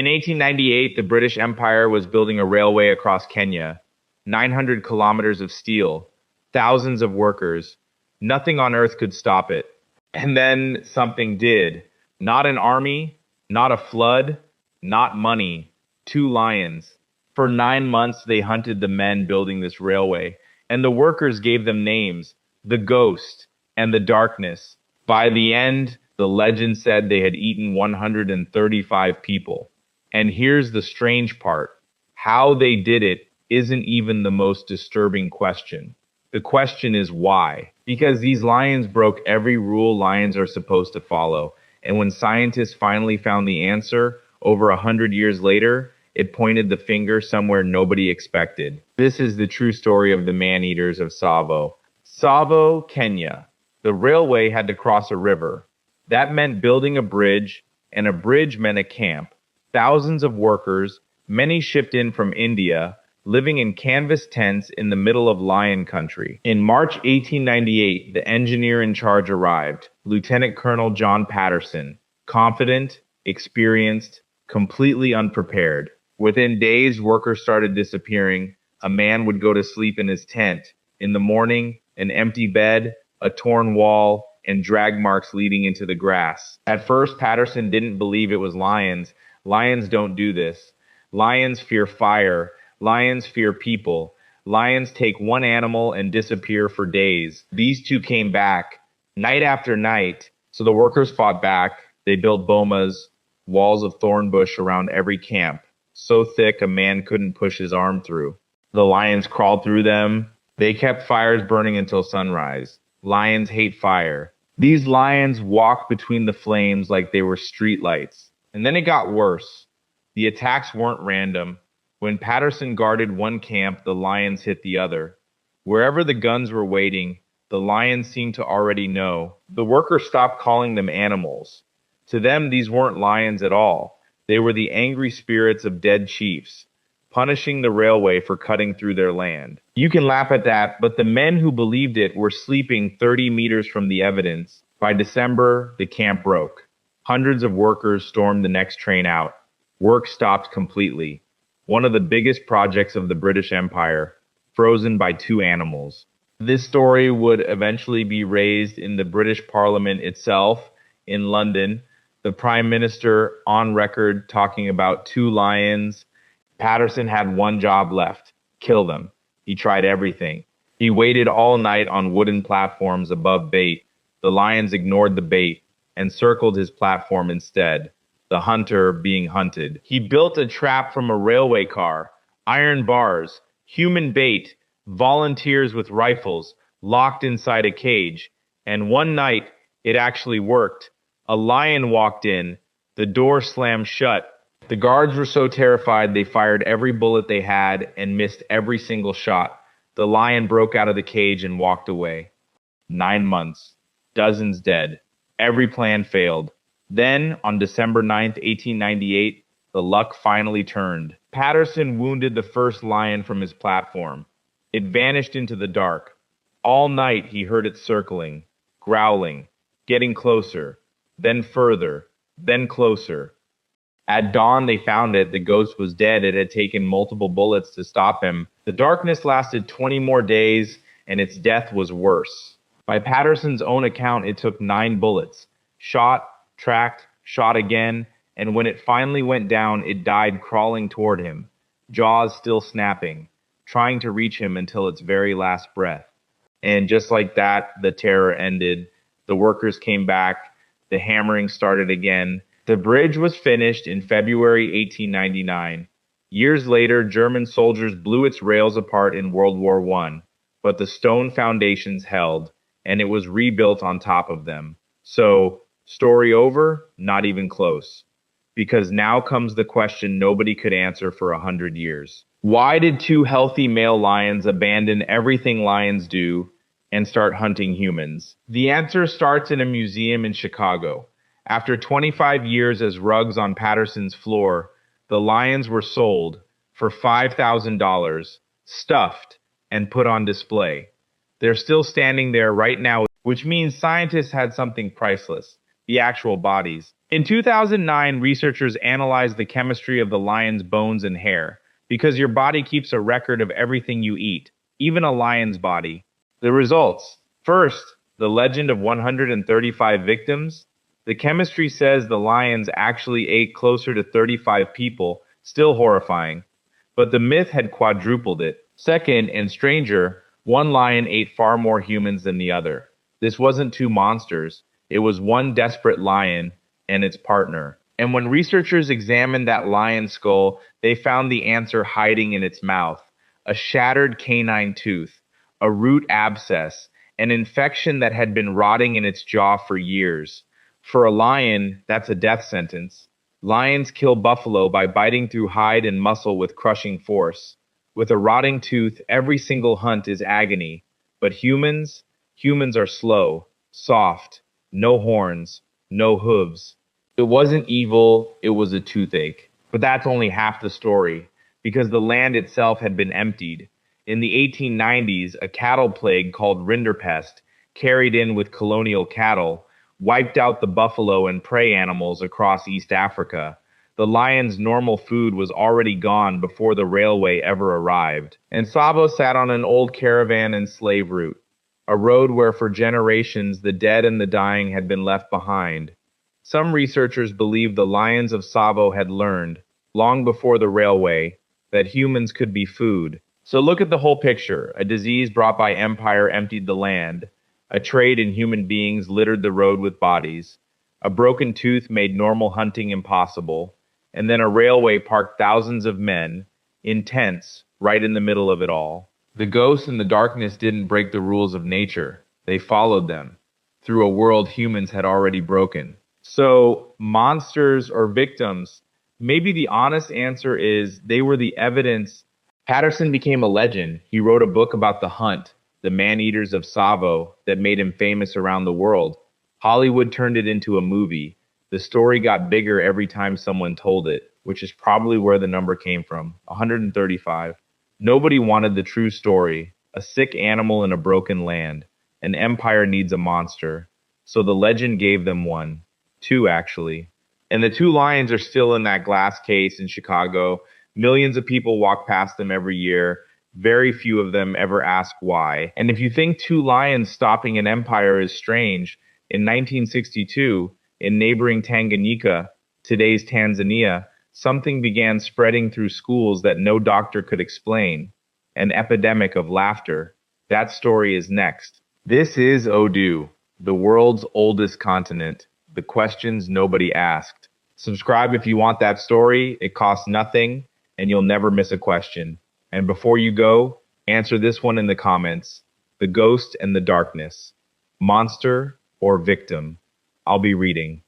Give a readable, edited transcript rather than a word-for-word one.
In 1898, the British Empire was building a railway across Kenya, 900 kilometers of steel, thousands of workers. Nothing on earth could stop it. And then something did. Not an army, not a flood, not money. Two lions. For 9 months, they hunted the men building this railway, and the workers gave them names, the Ghost and the Darkness. By the end, the legend said they had eaten 135 people. And here's the strange part. How they did it isn't even the most disturbing question. The question is why? Because these lions broke every rule lions are supposed to follow. And when scientists finally found the answer, over 100 years later, it pointed the finger somewhere nobody expected. This is the true story of the man-eaters of Tsavo. Tsavo, Kenya. The railway had to cross a river. That meant building a bridge, and a bridge meant a camp. Thousands of workers, many shipped in from India, living in canvas tents in the middle of lion country. In March 1898, the engineer in charge arrived, Lieutenant Colonel John Patterson, confident, experienced, completely unprepared. Within days, workers started disappearing. A man would go to sleep in his tent. In the morning, an empty bed, a torn wall, and drag marks leading into the grass. At first, Patterson didn't believe it was lions. Lions don't do this. Lions fear fire. Lions fear people. Lions take one animal and disappear for days. These two came back, night after night. So the workers fought back. They built bomas, walls of thorn bush around every camp, so thick a man couldn't push his arm through. The lions crawled through them. They kept fires burning until sunrise. Lions hate fire. These lions walked between the flames like they were streetlights. And then it got worse. The attacks weren't random. When Patterson guarded one camp, the lions hit the other. Wherever the guns were waiting, the lions seemed to already know. The workers stopped calling them animals. To them, these weren't lions at all. They were the angry spirits of dead chiefs, punishing the railway for cutting through their land. You can laugh at that, but the men who believed it were sleeping 30 meters from the evidence. By December, the camp broke. Hundreds of workers stormed the next train out. Work stopped completely. One of the biggest projects of the British Empire, frozen by two animals. This story would eventually be raised in the British Parliament itself in London. The Prime Minister on record talking about two lions. Patterson had one job left, kill them. He tried everything. He waited all night on wooden platforms above bait. The lions ignored the bait and circled his platform instead, the hunter being hunted. He built a trap from a railway car, iron bars, human bait, volunteers with rifles, locked inside a cage. And one night, it actually worked. A lion walked in. The door slammed shut. The guards were so terrified they fired every bullet they had and missed every single shot. The lion broke out of the cage and walked away. 9 months. Dozens dead. Every plan failed. Then, on December 9th, 1898, the luck finally turned. Patterson wounded the first lion from his platform. It vanished into the dark. All night he heard it circling, growling, getting closer, then further, then closer. At dawn, they found it. The ghost was dead. It had taken multiple bullets to stop him. The darkness lasted 20 more days, and its death was worse. By Patterson's own account, it took 9 bullets. Shot, tracked, shot again, and when it finally went down, it died crawling toward him, jaws still snapping, trying to reach him until its very last breath. And just like that, the terror ended. The workers came back. The hammering started again. The bridge was finished in February 1899. Years later, German soldiers blew its rails apart in World War I, but the stone foundations held, and it was rebuilt on top of them. So, story over? Not even close. Because now comes the question nobody could answer for 100 years. Why did two healthy male lions abandon everything lions do and start hunting humans? The answer starts in a museum in Chicago. After 25 years as rugs on Patterson's floor, the lions were sold for $5,000, stuffed, and put on display. They're still standing there right now, which means scientists had something priceless, the actual bodies. In 2009, researchers analyzed the chemistry of the lion's bones and hair, because your body keeps a record of everything you eat, even a lion's body. The results. First, the legend of 135 victims. The chemistry says the lions actually ate closer to 35 people, still horrifying. But the myth had quadrupled it. Second, and stranger, one lion ate far more humans than the other. This wasn't two monsters, it was one desperate lion and its partner. And when researchers examined that lion's skull, they found the answer hiding in its mouth: a shattered canine tooth, a root abscess, an infection that had been rotting in its jaw for years. For a lion, that's a death sentence. Lions kill buffalo by biting through hide and muscle with crushing force. With a rotting tooth, every single hunt is agony. But humans are slow, soft, no horns, no hooves. It wasn't evil, it was a toothache. But that's only half the story, because the land itself had been emptied. In the 1890s, a cattle plague called rinderpest, carried in with colonial cattle, wiped out the buffalo and prey animals across East Africa. The lion's normal food was already gone before the railway ever arrived. And Tsavo sat on an old caravan and slave route, a road where for generations the dead and the dying had been left behind. Some researchers believe the lions of Tsavo had learned, long before the railway, that humans could be food. So look at the whole picture. A disease brought by empire emptied the land. A trade in human beings littered the road with bodies. A broken tooth made normal hunting impossible. And then a railway parked thousands of men, in tents, right in the middle of it all. The ghosts and the darkness didn't break the rules of nature. They followed them, through a world humans had already broken. So, monsters or victims, maybe the honest answer is they were the evidence. Patterson became a legend. He wrote a book about the hunt, the man-eaters of Tsavo, that made him famous around the world. Hollywood turned it into a movie. The story got bigger every time someone told it, which is probably where the number came from, 135. Nobody wanted the true story, a sick animal in a broken land. An empire needs a monster. So the legend gave them one. Two, actually. And the two lions are still in that glass case in Chicago. Millions of people walk past them every year. Very few of them ever ask why. And if you think two lions stopping an empire is strange, in 1962, in neighboring Tanganyika, today's Tanzania, something began spreading through schools that no doctor could explain. An epidemic of laughter. That story is next. This is Odu, the world's oldest continent. The questions nobody asked. Subscribe if you want that story. It costs nothing, and you'll never miss a question. And before you go, answer this one in the comments. The ghost and the darkness. Monster or victim? I'll be reading.